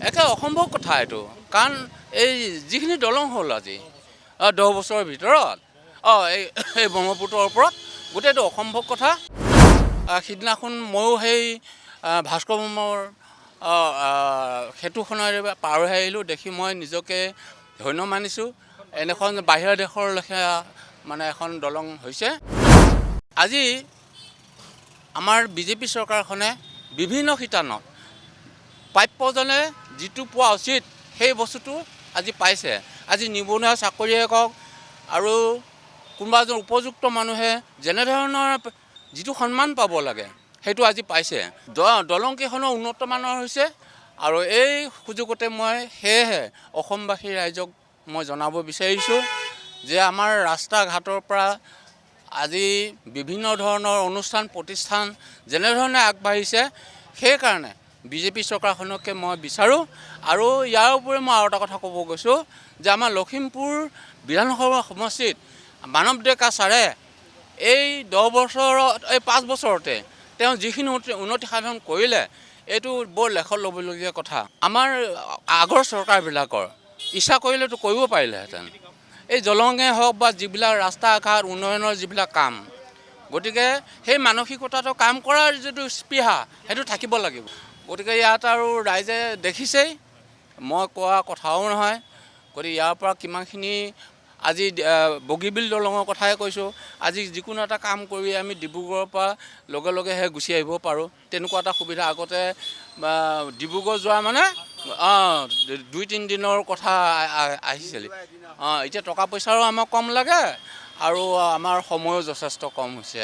একে অসম্ভৱ কথা এইটো, কাৰণ এই যিখিনি দলং হ'ল আজি 10 বছৰৰ ভিতৰত এই ব্ৰহ্মপুত্ৰৰ ওপৰত গোটেইটো অসম্ভৱ কথা। সিদিনাখন ময়ো সেই ভাস্কৰ বৰ্মাৰ সেতুখনেৰে পাৰ হৈ আহিলোঁ, দেখি মই নিজকে ধন্য মানিছোঁ। এনেখন বাহিৰা দেশৰ লেখীয়া মানে এখন দলং হৈছে। আজি আমাৰ বিজেপি চৰকাৰখনে বিভিন্ন শিতানত প্ৰাপ্যজনে যিটো পোৱা উচিত সেই বস্তুটো আজি পাইছে। আজি নিবনুৱা চাকৰিয়ে কওক আৰু কোনোবা এজন উপযুক্ত মানুহে যেনেধৰণৰ যিটো সন্মান পাব লাগে সেইটো আজি পাইছে। দলংকেইখনো উন্নত মানৰ হৈছে আৰু এই সুযোগতে মই সেয়েহে অসমবাসী ৰাইজক মই জনাব বিচাৰিছোঁ যে আমাৰ ৰাস্তা ঘাটৰ পৰা আজি বিভিন্ন ধৰণৰ অনুষ্ঠান প্ৰতিষ্ঠান যেনেধৰণে আগবাঢ়িছে, সেইকাৰণে বিজেপি চৰকাৰখনকে মই বিচাৰোঁ। আৰু ইয়াৰ উপৰি মই আৰু এটা কথা ক'ব গৈছোঁ যে আমাৰ লখিমপুৰ বিধানসভা সমষ্টিত মানৱ ডেকা ছাৰে এই 10 বছৰত, এই 5 বছৰতে তেওঁ যিখিনি উন্নতি সাধন কৰিলে, এইটো বৰ লেখত ল'বলগীয়া কথা। আমাৰ আগৰ চৰকাৰবিলাকৰ ইচ্ছা কৰিলেতো কৰিব পাৰিলেহেঁতেন, এই দলঙে হওক বা যিবিলাক ৰাস্তা ঘাট উন্নয়নৰ যিবিলাক কাম, গতিকে সেই মানসিকতাটো কাম কৰাৰ যিটো স্পৃহা সেইটো থাকিব লাগিব। গতিকে ইয়াত আৰু ৰাইজে দেখিছেই, মই কোৱা কথাও নহয়। গতিকে ইয়াৰ পৰা কিমানখিনি আজি বগীবিল দলঙৰ কথাই কৈছোঁ, আজি যিকোনো এটা কাম কৰি আমি ডিব্ৰুগড়ৰ পৰা লগে লগেহে গুচি আহিব পাৰোঁ, তেনেকুৱা এটা সুবিধা। আগতে ডিব্ৰুগড় যোৱা মানে 2-3 দিনৰ কথা আহিছিল। এতিয়া টকা পইচাৰো আমাক কম লাগে আৰু আমাৰ সময়ো যথেষ্ট কম হৈছে।